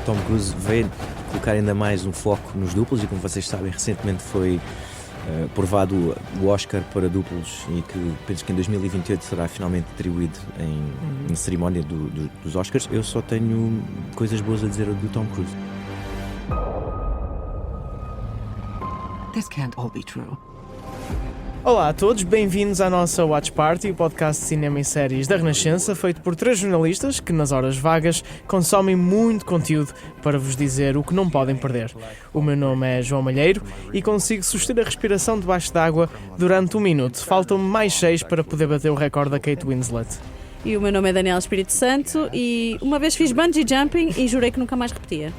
Tom Cruise veio colocar ainda mais um foco nos duplos e, como vocês sabem, recentemente foi provado o Oscar para duplos e que penso que em 2028 será finalmente atribuído em cerimónia dos Oscars. Eu só tenho coisas boas a dizer do Tom Cruise. This can't all be true. Olá a todos, bem-vindos à nossa Watch Party, o podcast de cinema e séries da Renascença, feito por 3 jornalistas que, nas horas vagas, consomem muito conteúdo para vos dizer o que não podem perder. O meu nome é João Malheiro e consigo suster a respiração debaixo d'água durante 1 minuto. Faltam-me mais 6 para poder bater o recorde da Kate Winslet. E o meu nome é Daniela Espírito Santo e uma vez fiz bungee jumping e jurei que nunca mais repetia.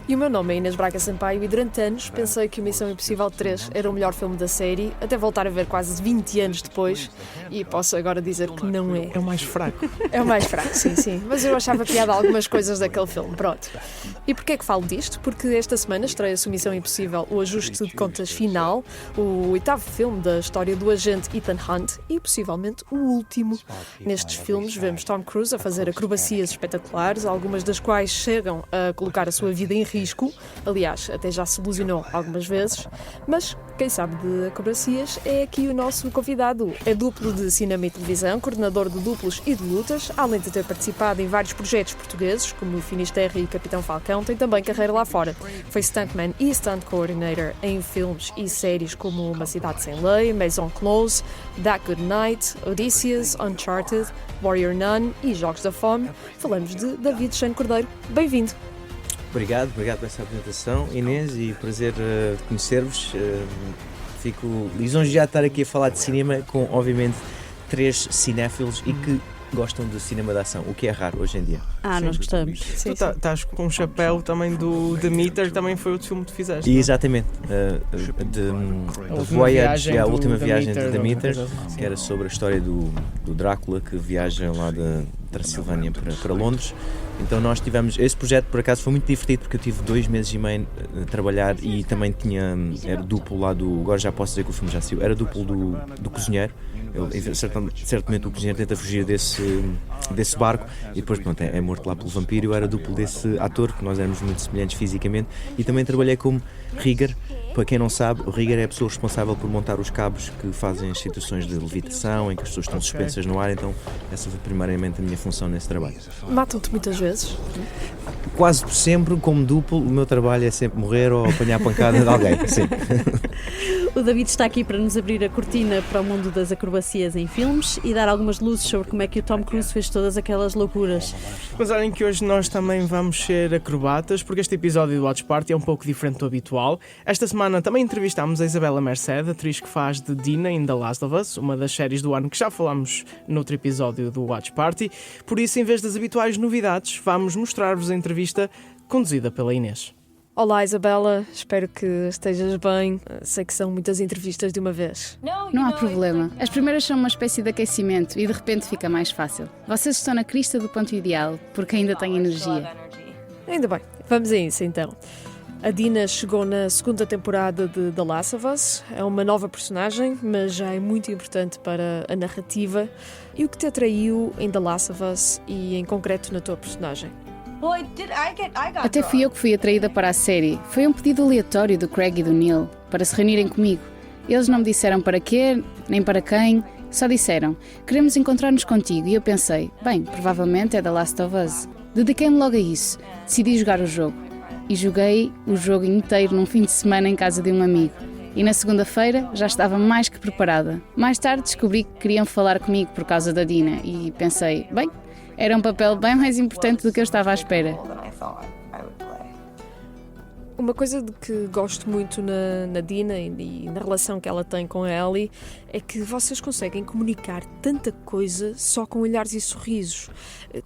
E o meu nome é Inês Braga Sampaio e durante anos pensei que o Missão Impossível 3 era o melhor filme da série, até voltar a ver quase 20 anos depois, e posso agora dizer que não é. É o mais fraco. É o mais fraco, sim. Mas eu achava piada algumas coisas daquele filme, pronto. E porquê é que falo disto? Porque esta semana estreia-se o Missão Impossível, o ajuste de contas final, o 8º filme da história do agente Ethan Hunt e possivelmente o último. Nestes filmes vemos Tom Cruise a fazer acrobacias espetaculares, algumas das quais chegam a colocar a sua vida em risco, aliás, até já se ilusionou algumas vezes, mas quem sabe de acrobacias é aqui o nosso convidado. É duplo de cinema e televisão, coordenador de duplos e de lutas, além de ter participado em vários projetos portugueses, como Finisterre e Capitão Falcão, tem também carreira lá fora. Foi stuntman e stunt coordinator em filmes e séries como Uma Cidade Sem Lei, Maison Close, That Good Night, Odysseus, Uncharted, Warrior Nun e Jogos da Fome. Falamos de David Chane Cordeiro. Bem-vindo! Obrigado por essa apresentação, Inês, e prazer conhecer-vos. Fico lisonjeado de estar aqui a falar de cinema com, obviamente, 3 cinéfilos e que gostam de cinema de ação, o que é raro hoje em dia. Nós gostamos. Tu estás com um chapéu também do The Meter, que também foi outro filme que tu fizeste. E exatamente, Voyage, a última viagem de The Meter, assim. que era sobre a história do Drácula que viaja lá da Transilvânia para Londres. Então nós tivemos, esse projeto por acaso foi muito divertido porque eu tive 2 meses e meio a trabalhar e também era duplo lá agora já posso dizer que o filme já saiu, era duplo do cozinheiro. Certamente o cozinheiro tenta fugir desse barco e depois pronto, é morto lá pelo vampiro. Eu era duplo desse ator, que nós éramos muito semelhantes fisicamente, e também trabalhei como rigger. Para quem não sabe, o rigger é a pessoa responsável por montar os cabos que fazem as situações de levitação em que as pessoas estão suspensas no ar. Então essa foi primeiramente a minha função nesse trabalho. Matam-te muitas vezes? Quase sempre, como duplo, o meu trabalho é sempre morrer ou apanhar a pancada de alguém. Sim. O David está aqui para nos abrir a cortina para o mundo das acrobacias em filmes e dar algumas luzes sobre como é que o Tom Cruise fez todas aquelas loucuras. Mas olhem que hoje nós também vamos ser acrobatas, porque este episódio do Watch Party é um pouco diferente do habitual. Esta semana também entrevistámos a Isabela Merced, atriz que faz de Dina em The Last of Us, uma das séries do ano que já falámos noutro episódio do Watch Party. Por isso, em vez das habituais novidades, vamos mostrar-vos a entrevista conduzida pela Inês. Olá Isabela, espero que estejas bem. Sei que são muitas entrevistas de uma vez. Não há problema. As primeiras são uma espécie de aquecimento e de repente fica mais fácil. Vocês estão na crista do ponto ideal, porque ainda têm energia. Ainda bem, vamos a isso então. A Dina chegou na 2ª temporada de The Last of Us. É uma nova personagem, mas já é muito importante para a narrativa. E o que te atraiu em The Last of Us e em concreto na tua personagem? Até fui eu que fui atraída para a série. Foi um pedido aleatório do Craig e do Neil para se reunirem comigo. Eles não me disseram para quê, nem para quem, só disseram: queremos encontrar-nos contigo. E eu pensei, bem, provavelmente é The Last of Us. Dediquei-me logo a isso. Decidi jogar o jogo. E joguei o jogo inteiro num fim de semana em casa de um amigo. E na segunda-feira já estava mais que preparada. Mais tarde descobri que queriam falar comigo por causa da Dina e pensei, bem, era um papel bem mais importante do que eu estava à espera. Uma coisa de que gosto muito na Dina e na relação que ela tem com a Ellie é que vocês conseguem comunicar tanta coisa só com olhares e sorrisos.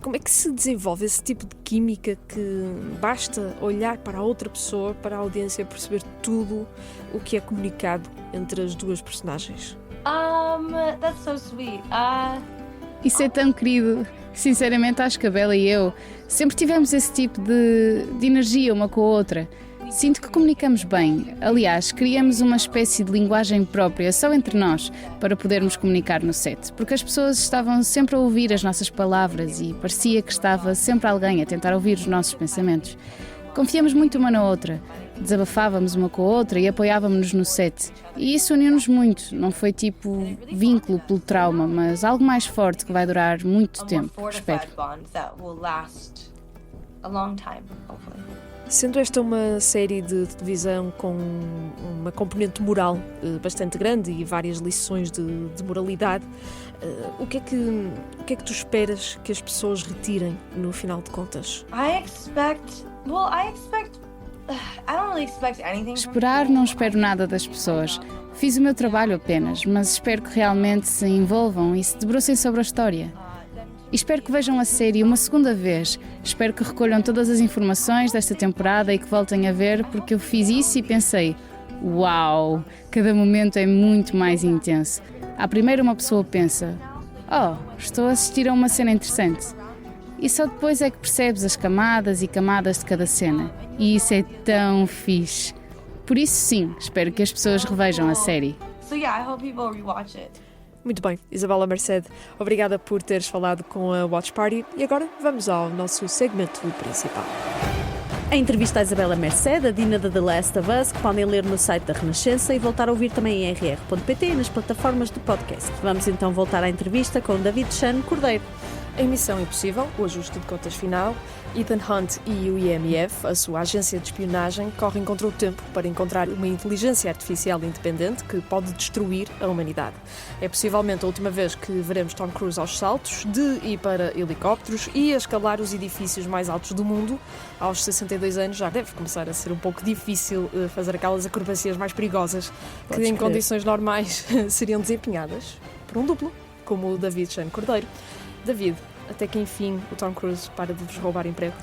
Como é que se desenvolve esse tipo de química que basta olhar para a outra pessoa, para a audiência perceber tudo o que é comunicado entre as duas personagens? That's so sweet. Isso é tão querido. Sinceramente, acho que a Bella e eu sempre tivemos esse tipo de energia uma com a outra. Sinto que comunicamos bem. Aliás, criamos uma espécie de linguagem própria só entre nós para podermos comunicar no set, porque as pessoas estavam sempre a ouvir as nossas palavras e parecia que estava sempre alguém a tentar ouvir os nossos pensamentos. Confiamos muito uma na outra. Desabafávamos uma com a outra e apoiávamos-nos no set. E isso uniu-nos muito. Não foi tipo vínculo pelo trauma, mas algo mais forte que vai durar muito tempo, espero. Sendo esta uma série de televisão com uma componente moral bastante grande e várias lições de moralidade, o que é que tu esperas que as pessoas retirem no final de contas? Esperar, não espero nada das pessoas. Fiz o meu trabalho apenas, mas espero que realmente se envolvam e se debrucem sobre a história. E espero que vejam a série uma segunda vez. Espero que recolham todas as informações desta temporada e que voltem a ver, porque eu fiz isso e pensei: uau, cada momento é muito mais intenso. À primeira uma pessoa pensa: oh, estou a assistir a uma cena interessante. E só depois é que percebes as camadas e camadas de cada cena. E isso é tão fixe. Por isso sim, espero que as pessoas revejam a série. Muito bem, Isabela Merced, obrigada por teres falado com a Watch Party e agora vamos ao nosso segmento principal. A entrevista à Isabela Merced, a Dina de The Last of Us, que podem ler no site da Renascença e voltar a ouvir também em rr.pt e nas plataformas de podcast. Vamos então voltar à entrevista com David Chan Cordeiro. Em Missão Impossível, o ajuste de contas final, Ethan Hunt e o IMF, a sua agência de espionagem, correm contra o tempo para encontrar uma inteligência artificial independente que pode destruir a humanidade. É possivelmente a última vez que veremos Tom Cruise aos saltos, de e para helicópteros e a escalar os edifícios mais altos do mundo. Aos 62 anos já deve começar a ser um pouco difícil fazer aquelas acrobacias mais perigosas que em condições normais seriam desempenhadas por um duplo, como o David Chan Cordeiro. David, até que enfim o Tom Cruise para de vos roubar emprego.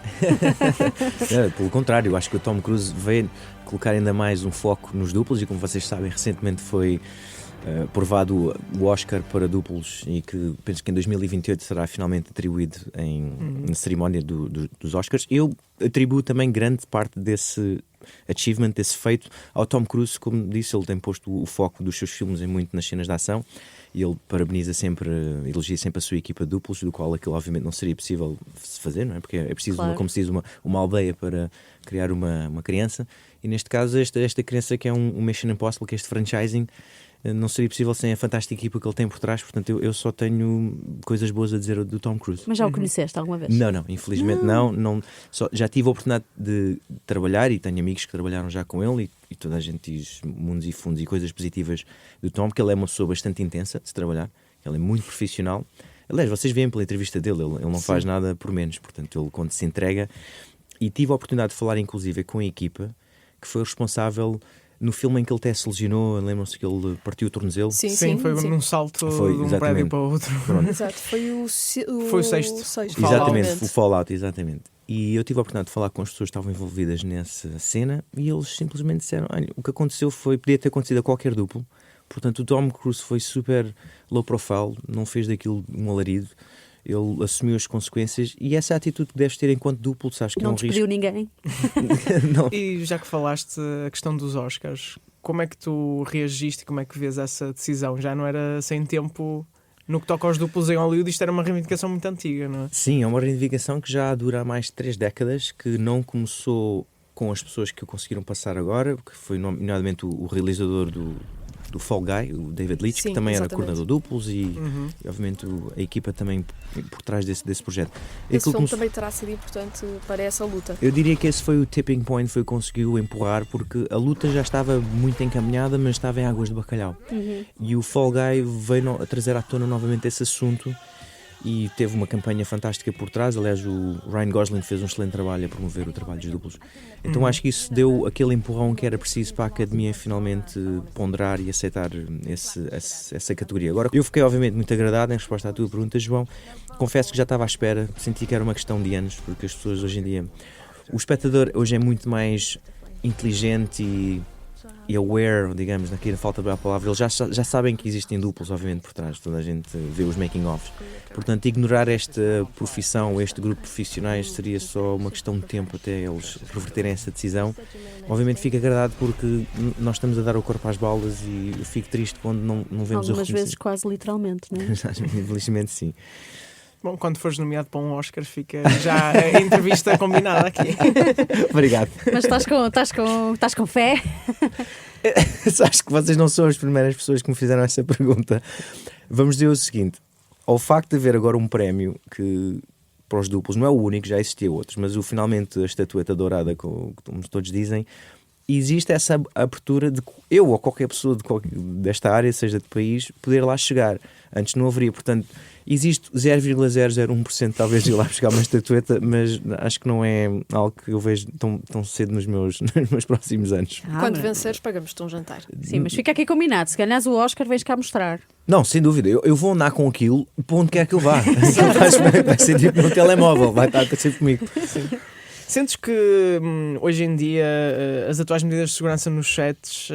Pelo contrário, eu acho que o Tom Cruise veio colocar ainda mais um foco nos duplos e, como vocês sabem, recentemente foi provado o Oscar para duplos e que penso que em 2028 será finalmente atribuído na cerimónia dos Oscars. Eu atribuo também grande parte desse achievement, desse feito, ao Tom Cruise. Como disse, ele tem posto o foco dos seus filmes muito nas cenas de ação e ele parabeniza sempre, elogia sempre a sua equipa de duplos, do qual aquilo obviamente não seria possível se fazer, não é? Porque é preciso, claro, como se diz, uma aldeia para criar uma criança, e neste caso esta criança que é um Mission Impossible, que é este franchising, não seria possível sem a fantástica equipa que ele tem por trás. Portanto, eu só tenho coisas boas a dizer do Tom Cruise. Mas já o conheceste alguma vez? Não, infelizmente não. Já tive a oportunidade de trabalhar e tenho amigos que trabalharam já com ele e toda a gente diz mundos e fundos e coisas positivas do Tom, porque ele é uma pessoa bastante intensa de se trabalhar, ele é muito profissional. Aliás, vocês veem pela entrevista dele, ele não faz nada por menos, portanto, ele quando se entrega. E tive a oportunidade de falar inclusive com a equipa que foi responsável no filme em que ele até se lesionou. Lembram-se que ele partiu o tornozelo? Sim, foi num salto de um prédio para o outro. Exato, foi o sexto. Exatamente, o Fallout, exatamente. E eu tive a oportunidade de falar com as pessoas que estavam envolvidas nessa cena e eles simplesmente disseram: olha, o que aconteceu podia ter acontecido a qualquer duplo. Portanto, o Tom Cruise foi super low profile, não fez daquilo um alarido. Ele assumiu as consequências e essa é a atitude que deves ter enquanto duplo, sabes que não é um risco. Não despediu ninguém. Não. E já que falaste a questão dos Oscars, como é que tu reagiste e como é que vês essa decisão? Já não era sem tempo no que toca aos duplos em Hollywood? Isto era uma reivindicação muito antiga, não é? Sim, é uma reivindicação que já dura há mais de 3 décadas, que não começou com as pessoas que o conseguiram passar agora, que foi nomeadamente o realizador do Fall Guy, o David Leitch, que também era coordenador duplos e obviamente a equipa também por trás desse projeto. Esse filme também terá sido importante para essa luta. Eu diria que esse foi o tipping point, foi o que conseguiu empurrar, porque a luta já estava muito encaminhada, mas estava em águas de bacalhau. E o Fall Guy veio a trazer à tona novamente esse assunto e teve uma campanha fantástica por trás. Aliás, o Ryan Gosling fez um excelente trabalho a promover o trabalho dos duplos. Então acho que isso deu aquele empurrão que era preciso para a Academia finalmente ponderar e aceitar essa categoria. Agora, eu fiquei obviamente muito agradado em resposta à tua pergunta, João. Confesso que já estava à espera, senti que era uma questão de anos, porque as pessoas hoje em dia... O espectador hoje é muito mais inteligente e aware, digamos, naquela falta da palavra. Eles já sabem que existem duplos, obviamente, por trás. Toda a gente vê os making-offs. Portanto, ignorar esta profissão, este grupo de profissionais, seria só uma questão de tempo até eles reverterem essa decisão. Obviamente fico agradado porque nós estamos a dar o corpo às balas e eu fico triste quando não vemos algumas vezes quase literalmente, não é? Infelizmente sim. Bom, quando fores nomeado para um Oscar, fica já a entrevista combinada aqui. Obrigado. Mas estás com fé? Acho que vocês não são as primeiras pessoas que me fizeram essa pergunta. Vamos dizer o seguinte: ao facto de haver agora um prémio que para os duplos, não é o único, já existia outros, mas finalmente a estatueta dourada, como todos dizem, existe essa abertura de eu ou qualquer pessoa desta área, seja de país, poder lá chegar. Antes não haveria, portanto, existe 0,001% talvez de ir lá buscar uma estatueta, mas acho que não é algo que eu vejo tão cedo nos meus próximos anos. Quando venceres, pagamos-te um jantar. Sim, mas fica aqui combinado. Se ganhas o Oscar, vens cá mostrar. Não, sem dúvida, eu vou andar com aquilo para onde quer que eu vá. Vai ser tipo no telemóvel, vai estar sempre comigo. Sentes que hoje em dia as atuais medidas de segurança nos sets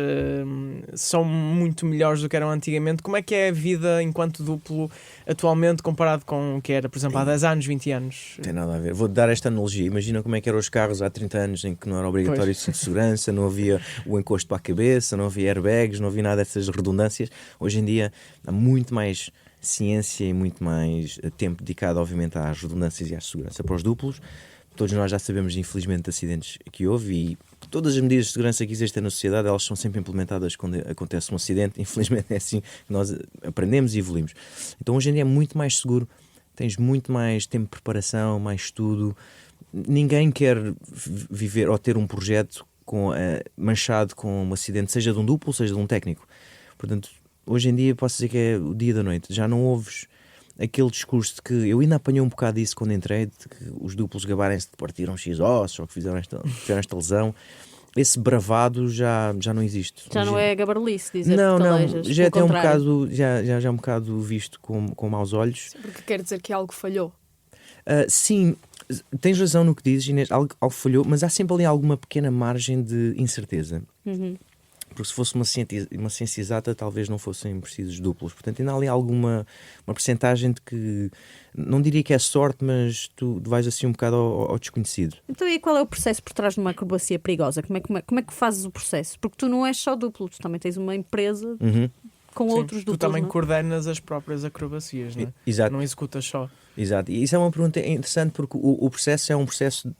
são muito melhores do que eram antigamente? Como é que é a vida enquanto duplo atualmente comparado com o que era, por exemplo, há 10 anos, 20 anos? Não tem nada a ver. Vou-te dar esta analogia. Imagina como é que eram os carros há 30 anos em que não era obrigatório cinto de segurança, não havia o encosto para a cabeça, não havia airbags, não havia nada dessas redundâncias. Hoje em dia há muito mais ciência e muito mais tempo dedicado, obviamente, às redundâncias e à segurança para os duplos. Todos nós já sabemos, infelizmente, de acidentes que houve e todas as medidas de segurança que existem na sociedade, elas são sempre implementadas quando acontece um acidente. Infelizmente é assim que nós aprendemos e evoluímos. Então hoje em dia é muito mais seguro, tens muito mais tempo de preparação, mais estudo. Ninguém quer viver ou ter um projeto manchado com um acidente, seja de um duplo, seja de um técnico. Portanto, hoje em dia posso dizer que é o dia da noite. Já não ouves aquele discurso de que eu ainda apanhei um bocado disso quando entrei, de que os duplos gabarem-se de partiram X ossos ou que fizeram esta lesão. Esse bravado já não existe. Já não é gabarlice dizer não, que talejas. Já é até um bocado, já um bocado visto com maus olhos. Porque quer dizer que algo falhou. Sim, tens razão no que dizes, Inês, algo falhou, mas há sempre ali alguma pequena margem de incerteza. Porque se fosse uma ciência exata, talvez não fossem precisos duplos. Portanto, ainda há ali uma percentagem de que, não diria que é sorte, mas tu vais assim um bocado ao desconhecido. Então, e qual é o processo por trás de uma acrobacia perigosa? Como é que fazes o processo? Porque tu não és só duplo, tu também tens uma empresa com outros duplos. Tu também não? coordenas as próprias acrobacias, não é? Exato. Não executas só. Exato. E isso é uma pergunta interessante porque o processo é um processo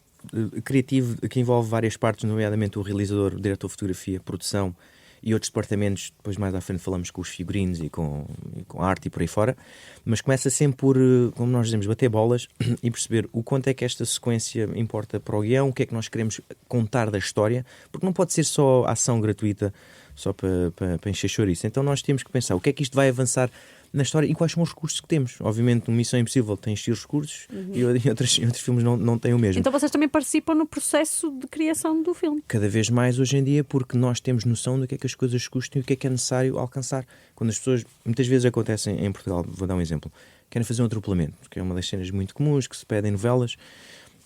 criativo que envolve várias partes, nomeadamente o realizador, o diretor de fotografia, produção e outros departamentos. Depois mais à frente falamos com os figurinos e com a arte e por aí fora, mas começa sempre por, como nós dizemos, bater bolas e perceber o quanto é que esta sequência importa para o guião, o que é que nós queremos contar da história, porque não pode ser só ação gratuita só para encher chouriço. Então nós temos que pensar o que é que isto vai avançar na história e quais são os recursos que temos. Obviamente, no Missão Impossível tem X recursos e outros filmes não têm o mesmo. Então vocês também participam no processo de criação do filme? Cada vez mais hoje em dia, porque nós temos noção do que é que as coisas custam e o que é necessário alcançar. Quando as pessoas, muitas vezes acontece em Portugal, vou dar um exemplo, querem fazer um atropelamento, que é uma das cenas muito comuns que se pedem em novelas.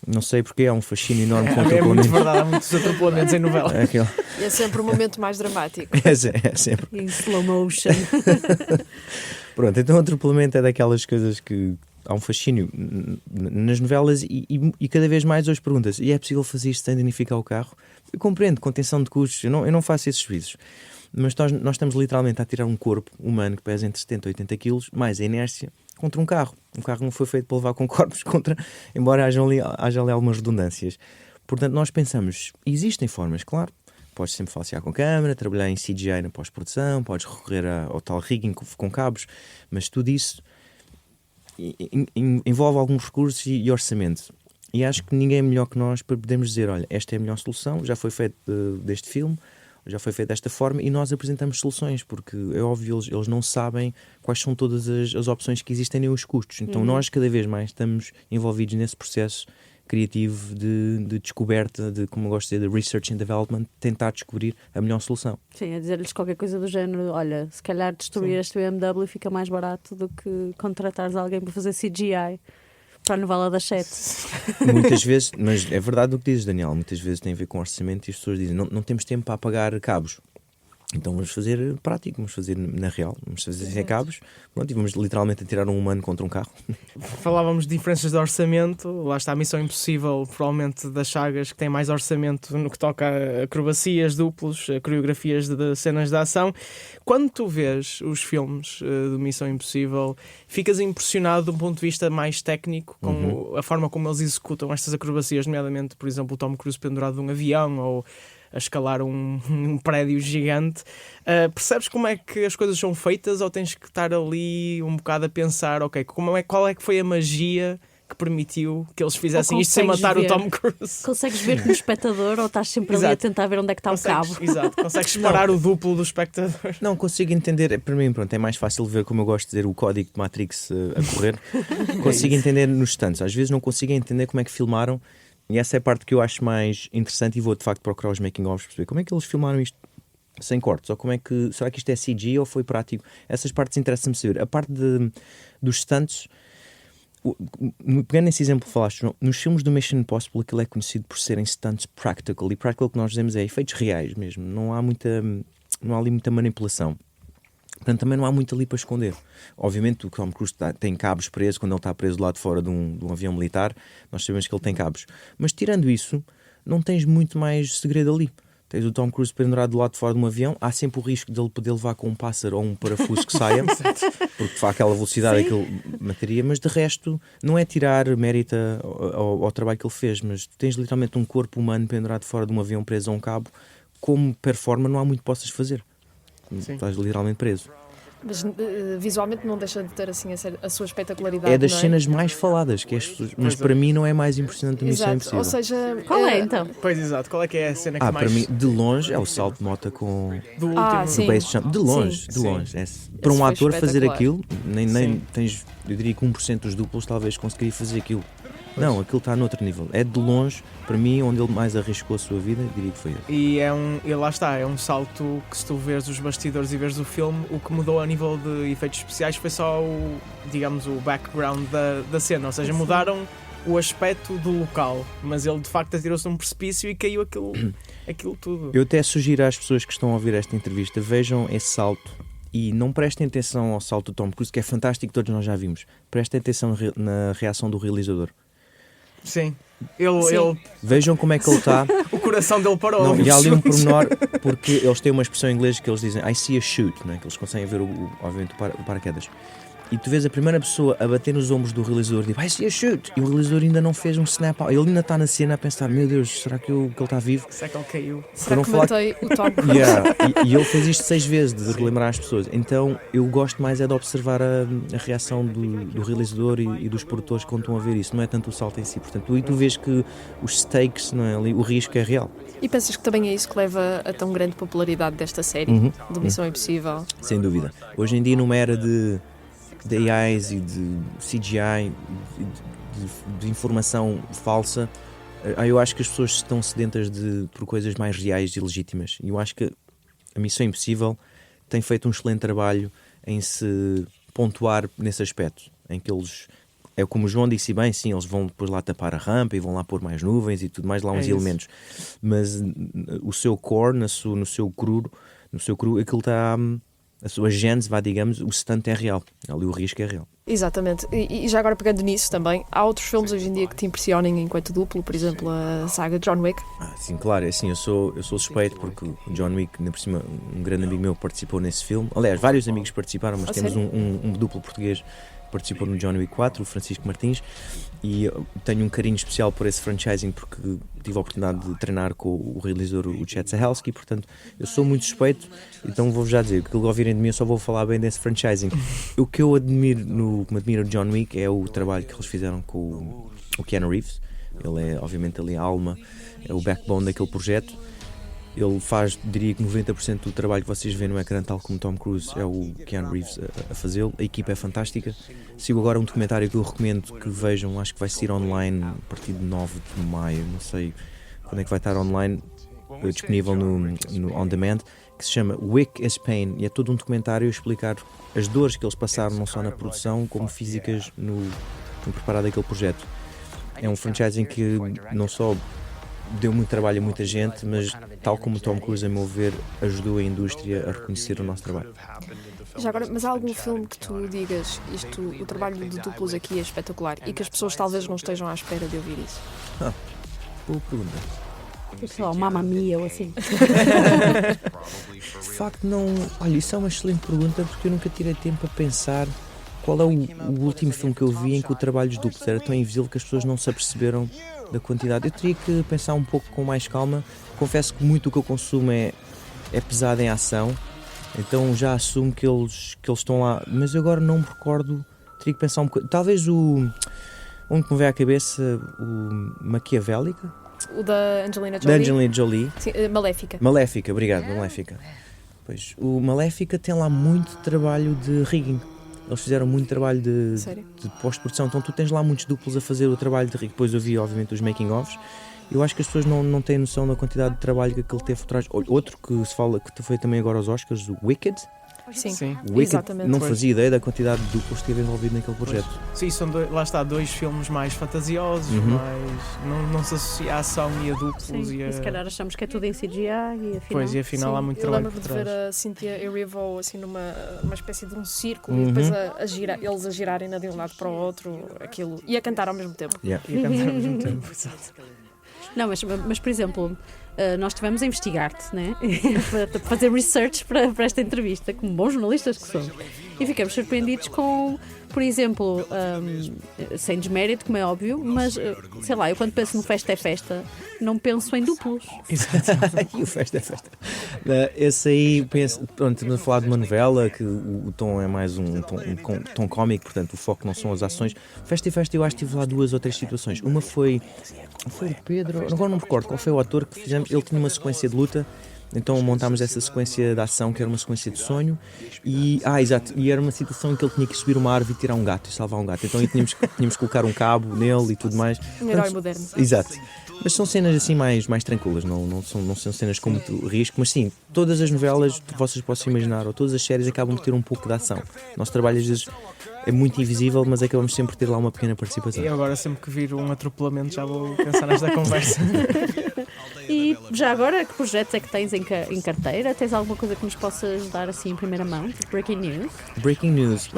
Não sei porque há um fascínio enorme com É muito verdade, há muitos atropelamentos em novela. E é sempre o momento mais dramático. É sempre. Em slow motion. Pronto, então o atropelamento é daquelas coisas que há um fascínio nas novelas e cada vez mais hoje pergunta-se, e é possível fazer isto sem danificar o carro? Eu compreendo, contenção de custos, eu não faço esses juízos. Mas nós estamos literalmente a tirar um corpo humano que pesa entre 70 e 80 quilos, mais a inércia, contra um carro. Um carro não foi feito para levar com corpos embora haja ali algumas redundâncias. Portanto, nós pensamos, existem formas, claro. Podes sempre falsear com a câmera, trabalhar em CGI na pós-produção, podes recorrer ao tal rigging com cabos, mas tudo isso envolve alguns recursos e orçamento. E acho que ninguém é melhor que nós para podermos dizer, olha, esta é a melhor solução, já foi feito deste filme, já foi feito desta forma, e nós apresentamos soluções, porque é óbvio, eles não sabem quais são todas as opções que existem nem os custos. Então nós cada vez mais estamos envolvidos nesse processo criativo de descoberta, de, como eu gosto de dizer, de research and development, tentar descobrir a melhor solução. Sim, a dizer-lhes qualquer coisa do género, olha, se calhar destruir este BMW fica mais barato do que contratares alguém para fazer CGI para a novela das 7. Muitas vezes, mas é verdade o que dizes, Daniel, muitas vezes tem a ver com orçamento e as pessoas dizem, não temos tempo para apagar cabos. Então vamos fazer prático, vamos fazer na real, vamos fazer sem cabos, pronto, e vamos literalmente atirar um humano contra um carro. Falávamos de diferenças de orçamento, lá está a Missão Impossível, provavelmente das sagas que tem mais orçamento no que toca a acrobacias, duplos, a coreografias de cenas de ação. Quando tu vês os filmes de Missão Impossível, ficas impressionado de um ponto de vista mais técnico com a forma como eles executam estas acrobacias, nomeadamente, por exemplo, o Tom Cruise pendurado de um avião ou a escalar um prédio gigante. Percebes como é que as coisas são feitas ou tens que estar ali um bocado a pensar, ok, qual é que foi a magia que permitiu que eles fizessem isto sem matar o Tom Cruise? Consegues ver como espectador ou estás sempre ali a tentar ver onde é que está o cabo? Exato, consegues separar o duplo do espectador. Não, consigo entender, para mim pronto, é mais fácil ver, como eu gosto de dizer, o código de Matrix a correr. Consigo entender nos stunts, às vezes não consigo entender como é que filmaram. E essa é a parte que eu acho mais interessante e vou de facto procurar os making-ofs, perceber como é que eles filmaram isto sem cortes, ou como é que, será que isto é CG ou foi prático? Essas partes interessam-me saber. A parte dos stunts, pegando esse exemplo que falaste, João, nos filmes do Mission Impossible aquilo é conhecido por serem stunts practical, e practical que nós dizemos é efeitos reais mesmo, não há ali muita manipulação. Portanto, também não há muito ali para esconder. Obviamente, o Tom Cruise tem cabos presos, quando ele está preso do lado de fora de um avião militar, nós sabemos que ele tem cabos. Mas, tirando isso, não tens muito mais segredo ali. Tens o Tom Cruise pendurado do lado de fora de um avião, há sempre o risco dele poder levar com um pássaro ou um parafuso que saia, porque faz aquela velocidade aquilo mataria, mas de resto, não é tirar mérito ao trabalho que ele fez, mas tens literalmente um corpo humano pendurado fora de um avião preso a um cabo, como performa, não há muito que possas fazer. Sim. Estás literalmente preso. Mas visualmente não deixa de ter assim a sua espetacularidade. É das não é? cenas mais faladas, que as pessoas, mas para mim não é mais impressionante da Missão Impossível. Ou seja, Qual é então? Pois, exato, qual é que é a cena que mais... Para mim, de longe, é o salto de moto com do último... do sim. base jump. De longe, Sim. de longe. Para um foi ator fazer espetacular. aquilo, nem Sim. tens, eu diria que 1% dos duplos talvez conseguiria fazer aquilo. Não, aquilo está noutro nível. É de longe, para mim, onde ele mais arriscou a sua vida, eu diria que foi ele. E lá está, é um salto que se tu vês os bastidores e vês o filme, o que mudou a nível de efeitos especiais foi só o background da cena, ou seja, mudaram o aspecto do local, mas ele de facto atirou-se num precipício e caiu aquilo tudo. Eu até sugiro às pessoas que estão a ouvir esta entrevista, vejam esse salto e não prestem atenção ao salto do Tom Cruise, que é fantástico, todos nós já vimos. Prestem atenção na reação do realizador. Sim. Ele, Vejam como é que ele está. o coração dele parou. Não, e há ali um pormenor, porque eles têm uma expressão em inglês que eles dizem I see a shoot, né? Que eles conseguem ver obviamente o paraquedas. E tu vês a primeira pessoa a bater nos ombros do realizador e diz I see a shoot, e o realizador ainda não fez um snap out. Ele ainda está na cena a pensar, meu Deus, será que ele está vivo? Será que ele caiu? Será que matei o Tom Cruise? Yeah. E ele fez isto 6 vezes, de relembrar as pessoas. Então eu gosto mais é de observar a reação do realizador e dos produtores quando estão a ver isso, não é tanto o salto em si. Portanto, aí tu vês que os stakes, não é, ali, o risco é real. E pensas que também é isso que leva a tão grande popularidade desta série, do Missão Impossível? Sem dúvida. Hoje em dia, numa era de AIs e de CGI, de informação falsa, eu acho que as pessoas estão sedentas por coisas mais reais e legítimas. E eu acho que a Missão Impossível tem feito um excelente trabalho em se pontuar nesse aspecto, em que eles, é como o João disse bem, sim, eles vão depois lá tapar a rampa e vão lá pôr mais nuvens e tudo mais, lá uns elementos. Mas o seu core, no seu cru, aquilo está... A sua gênese, digamos, o stunt é real. Ali o risco é real. Exatamente. E já agora pegando nisso também, há outros filmes hoje em dia que te impressionem enquanto duplo, por exemplo, a saga John Wick? Sim, claro. Assim, eu sou suspeito porque o John Wick, ainda por cima, um grande amigo meu participou nesse filme. Aliás, vários amigos participaram, mas temos um duplo português que participou no John Wick 4, o Francisco Martins, e eu tenho um carinho especial por esse franchising porque tive a oportunidade de treinar com o realizador, o Chad Stahelski, portanto eu sou muito suspeito, então vou-vos já dizer, o que ouvirem de mim eu só vou falar bem desse franchising. O que eu admiro no John Wick é o trabalho que eles fizeram com o Keanu Reeves. Ele é obviamente ali a alma, é o backbone daquele projeto. Ele faz, diria que 90% do trabalho que vocês veem no ecrã, tal como Tom Cruise, é o Keanu Reeves a fazê-lo. A equipa é fantástica. Sigo agora um documentário que eu recomendo que vejam, acho que vai sair online a partir de 9 de maio, não sei quando é que vai estar online, disponível no On Demand, que se chama Wick is Pain, e é todo um documentário a explicar as dores que eles passaram, não só na produção, como físicas no preparar aquele projeto. É um franchising que não só deu muito trabalho a muita gente, mas tal como o Tom Cruise, a meu ver, ajudou a indústria a reconhecer o nosso trabalho. Já agora, mas há algum filme que tu digas o trabalho de duplos aqui é espetacular e que as pessoas talvez não estejam à espera de ouvir isso? Boa pergunta. Sei lá, Mamma Mia ou assim. De facto, não. Olha, isso é uma excelente pergunta porque eu nunca tirei tempo a pensar qual é o último filme que eu vi em que o trabalho dos duplos era tão invisível que as pessoas não se aperceberam da quantidade. Eu teria que pensar um pouco com mais calma. Confesso que muito o que eu consumo é pesado em ação, então já assumo que eles estão lá, mas eu agora não me recordo. Teria que pensar um bocadinho. Talvez um que me veio à cabeça, o Maquiavélica. O da Angelina Jolie? Da Angelina Jolie. Sim, Maléfica. Maléfica, obrigado, Maléfica. Pois, o Maléfica tem lá muito trabalho de rigging. Eles fizeram muito trabalho de pós-produção, então tu tens lá muitos duplos a fazer o trabalho de rigging. Depois eu vi, obviamente, os making-ofs. Eu acho que as pessoas não têm noção da quantidade de trabalho que ele teve por trás. Outro que se fala, que foi também agora aos Oscars, o Wicked. Sim, O Wicked, exatamente. não fazia ideia da quantidade de duplos que esteve envolvido naquele projeto. Sim, são lá está, dois filmes mais fantasiosos, mas não se associa a ação e a duplos. Sim, e se calhar achamos que é tudo em CGI e afinal... Pois, e afinal há muito eu trabalho lembro por de ver trás. a Cynthia Erivo assim numa espécie de um círculo e depois eles a girarem de um lado para o outro, aquilo, e a cantar ao mesmo tempo. Yeah. E a cantar ao mesmo tempo, exato. Não, mas por exemplo, nós estivemos a investigar-te, né? para fazer research para esta entrevista, como bons jornalistas que somos. E ficamos surpreendidos com, por exemplo, sem desmérito, como é óbvio, mas sei lá, eu quando penso no Festa é Festa, não penso em duplos. Exato. E o Festa é Festa. Esse aí, pronto, estamos a falar de uma novela que o tom é mais um tom cómico, portanto o foco não são as ações. Festa e Festa, eu acho que tive lá 2 ou 3 situações. Uma foi o Pedro, agora não me recordo qual foi o ator que fizemos, ele tinha uma sequência de luta. Então montámos essa sequência de ação que era uma sequência de sonho exato, e era uma situação em que ele tinha que subir uma árvore e tirar um gato e salvar um gato, então aí tínhamos que colocar um cabo nele e tudo mais. Um herói moderno. Exato, mas são cenas assim mais tranquilas, não são cenas com muito risco, mas sim, todas as novelas vocês possam imaginar, ou todas as séries acabam de ter um pouco de ação. O nosso trabalho às vezes é muito invisível, mas acabamos sempre por ter lá uma pequena participação. E agora sempre que vir um atropelamento já vou pensar nesta conversa. E já agora, que projetos é que tens em carteira? Tens alguma coisa que nos possas dar assim em primeira mão? Breaking news? Breaking news,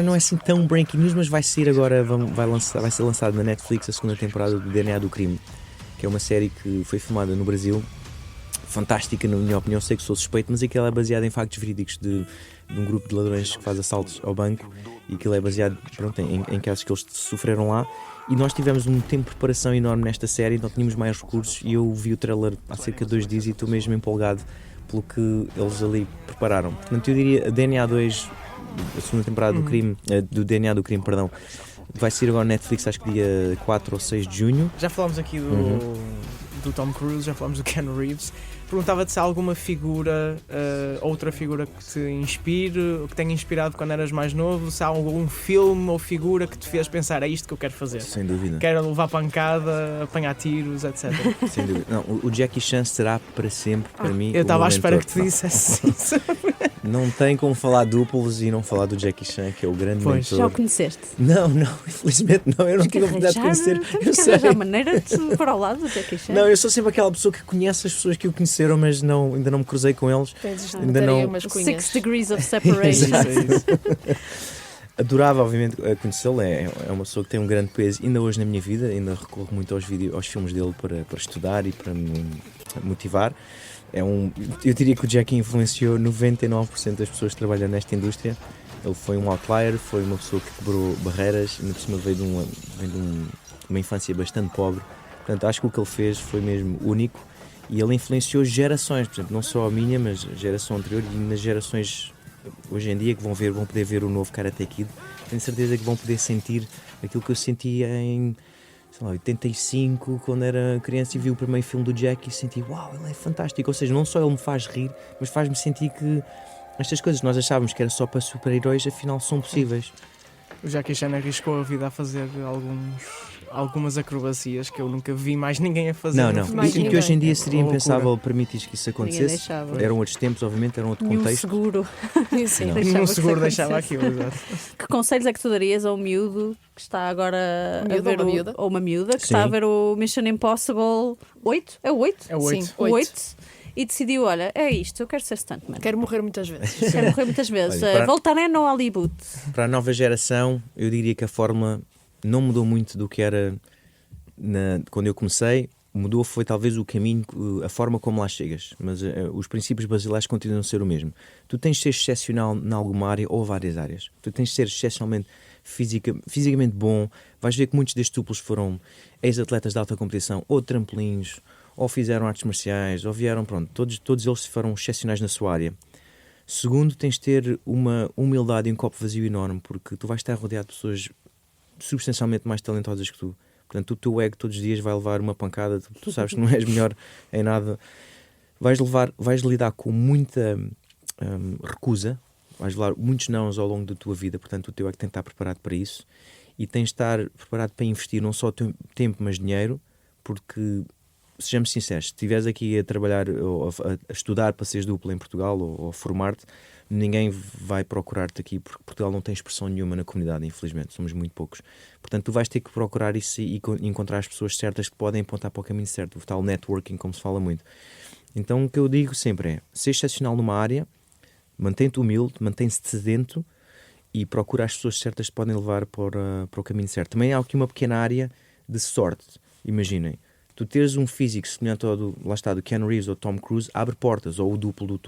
não é assim tão breaking news, mas vai sair agora, vai ser lançado na Netflix a segunda temporada do DNA do Crime, que é uma série que foi filmada no Brasil, fantástica na minha opinião, sei que sou suspeito, mas aquilo é baseado em factos verídicos de um grupo de ladrões que faz assaltos ao banco, e aquilo é baseado em casos que eles sofreram lá. E nós tivemos um tempo de preparação enorme nesta série, então tínhamos mais recursos, e eu vi o trailer há cerca de 2 dias e estou mesmo empolgado pelo que eles ali prepararam. Portanto, eu diria a DNA 2, a segunda temporada do crime, do DNA do Crime, perdão, vai sair agora na Netflix, acho que dia 4 ou 6 de junho. Já falámos aqui do Tom Cruise, já falámos do Ken Reeves. Perguntava-te se há alguma figura, outra figura que te inspire, que tenha inspirado quando eras mais novo, se há algum filme ou figura que te fez pensar, é isto que eu quero fazer. Sem dúvida. Quero levar pancada, apanhar tiros, etc. Sem dúvida. Não, o Jackie Chan será para sempre, para mim, eu estava à espera mentor. que te dissesse isso. Não tem como falar duplos e não falar do Jackie Chan, que é o grande mentor. Já o conheceste? Não, infelizmente não, eu não tive a oportunidade de conhecer. Temos que arranjar maneira de para o lado do Jackie Chan. Não, eu sou sempre aquela pessoa que conhece as pessoas que o conheceram, mas ainda não me cruzei com eles. Ainda não. Umas cunhas. 6 degrees of separation. Isso. Adorava, obviamente, conhecê-lo. É uma pessoa que tem um grande peso ainda hoje na minha vida. Ainda recorro muito aos filmes dele para estudar e para me motivar. Eu diria que o Jackie influenciou 99% das pessoas que trabalham nesta indústria. Ele foi um outlier, foi uma pessoa que quebrou barreiras, ainda por cima veio de uma infância bastante pobre. Portanto, acho que o que ele fez foi mesmo único, e ele influenciou gerações, por exemplo, não só a minha, mas a geração anterior, e nas gerações hoje em dia que vão poder ver o novo Karate Kid. Tenho certeza que vão poder sentir aquilo que eu sentia em 85, quando era criança e vi o primeiro filme do Jackie, e senti, uau, ele é fantástico. Ou seja, não só ele me faz rir, mas faz-me sentir que estas coisas que nós achávamos que era só para super-heróis, afinal são possíveis. O Jackie Chan arriscou a vida a fazer algumas acrobacias que eu nunca vi mais ninguém a fazer. Não. Mais E que ninguém. hoje em dia seria Uma impensável loucura. permitir que isso Ninguém acontecesse. deixava. Eram outros tempos, obviamente, era outro Nenhum contexto. seguro. Sim. Não. Deixava Nenhum que seguro isso deixava acontecesse. aquilo, exato. Que conselhos é que tu darias a um miúdo que está agora Um a miúdo ver ou uma miúda? ou uma miúda que Sim. está a ver o Mission Impossible 8? É o 8? É o 8. Sim. O 8. 8. E decidiu, olha, é isto, eu quero ser stuntman. Quero morrer muitas vezes. Quero morrer muitas vezes. Olha, para- Voltarei no Hollywood. Para a nova geração, eu diria que a fórmula não mudou muito do que era quando eu comecei. Mudou foi talvez o caminho, a forma como lá chegas, mas os princípios basilares continuam a ser o mesmo. Tu tens de ser excepcional em alguma área ou várias áreas. Tu tens de ser excepcionalmente fisicamente bom. Vais ver que muitos destes duplos foram ex-atletas de alta competição, ou trampolins, ou fizeram artes marciais, ou vieram, pronto, todos eles foram excepcionais na sua área. Segundo, tens de ter uma humildade e um copo vazio enorme, porque tu vais estar rodeado de pessoas substancialmente mais talentosas que tu. Portanto, o teu ego todos os dias vai levar uma pancada, tu sabes que não és melhor em nada. Vais lidar com muita recusa, vais levar muitos nãos ao longo da tua vida, portanto o teu ego tem que estar preparado para isso e tens de estar preparado para investir não só tempo, mas dinheiro, porque, sejamos sinceros, se estiveres aqui a trabalhar ou a estudar para seres duplo em Portugal ou a formar-te, ninguém vai procurar-te aqui, porque Portugal não tem expressão nenhuma na comunidade, infelizmente, somos muito poucos. Portanto, tu vais ter que procurar isso e encontrar as pessoas certas que podem apontar para o caminho certo, o tal networking, como se fala muito. Então, o que eu digo sempre é, ser excepcional numa área, mantém-te humilde, mantém-se sedento e procura as pessoas certas que podem levar para o caminho certo. Também há aqui uma pequena área de sorte. Imaginem, tu teres um físico semelhante ao do Keanu Reeves ou Tom Cruise, abre portas, ou o duplo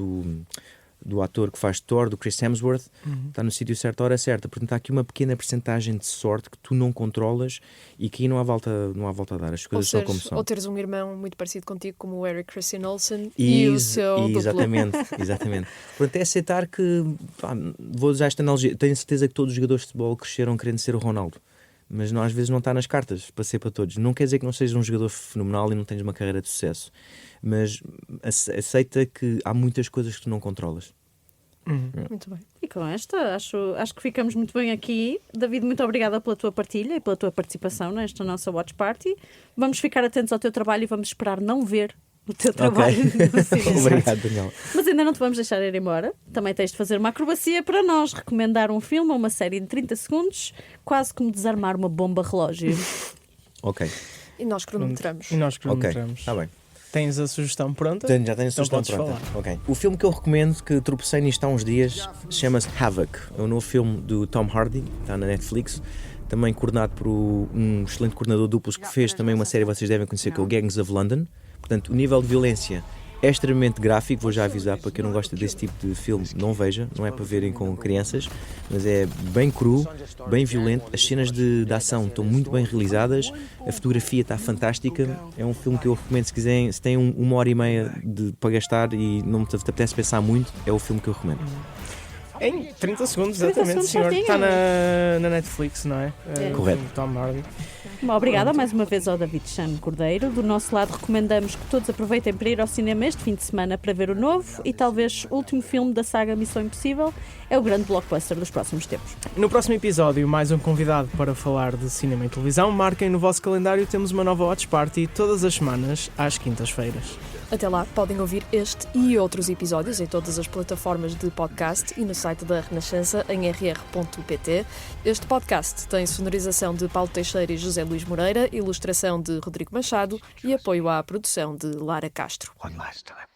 do ator que faz Thor, do Chris Hemsworth, está no sítio certo, à hora certa. Portanto, há aqui uma pequena percentagem de sorte que tu não controlas e que aí não há volta a dar. As coisas são como são. Ou teres um irmão muito parecido contigo, como o Eric Christian Olsen, e o seu duplo. Exatamente. Portanto, é aceitar que, vou usar esta analogia, tenho certeza que todos os jogadores de futebol cresceram querendo ser o Ronaldo. Mas às vezes não está nas cartas para ser para todos. Não quer dizer que não sejas um jogador fenomenal e não tens uma carreira de sucesso. Mas aceita que há muitas coisas que tu não controlas. Muito bem. E com esta, acho que ficamos muito bem aqui. David, muito obrigada pela tua partilha e pela tua participação nesta nossa Watch Party. Vamos ficar atentos ao teu trabalho e vamos esperar não ver o teu trabalho no cinema. Obrigado, Daniel. Mas ainda não te vamos deixar ir embora. Também tens de fazer uma acrobacia para nós, recomendar um filme ou uma série em 30 segundos, quase como desarmar uma bomba relógio. Ok. E nós cronometramos. E nós Ok, cronometramos. está bem. Tens a sugestão pronta? Já tenho a sugestão podes pronta. falar. Ok. O filme que eu recomendo, que tropecei nisto há uns dias, chama-se Havoc. É um novo filme do Tom Hardy, está na Netflix. Também coordenado por um excelente coordenador de duplos que fez também uma série que vocês devem conhecer, que é o Gangs of London. Portanto, o nível de violência é extremamente gráfico, vou já avisar para quem não gosta desse tipo de filme, não veja, não é para verem com crianças, mas é bem cru, bem violento, as cenas de ação estão muito bem realizadas, a fotografia está fantástica, é um filme que eu recomendo se quiserem, se têm uma hora e meia para gastar e não te apetece pensar muito, é o filme que eu recomendo. Em 30 segundos, 30 exatamente, segundos senhor. certinho. Está na Netflix, não é? Correto. Tom Hardy. Obrigada mais uma vez ao David Chan Cordeiro. Do nosso lado, recomendamos que todos aproveitem para ir ao cinema este fim de semana para ver o novo e talvez o último filme da saga Missão Impossível. É o grande blockbuster dos próximos tempos. No próximo episódio, mais um convidado para falar de cinema e televisão. Marquem no vosso calendário, temos uma nova Watch Party todas as semanas, às quintas-feiras. Até lá, podem ouvir este e outros episódios em todas as plataformas de podcast e no site da Renascença em rr.pt. Este podcast tem sonorização de Paulo Teixeira e José Luís Moreira, ilustração de Rodrigo Machado e apoio à produção de Lara Castro. One last time.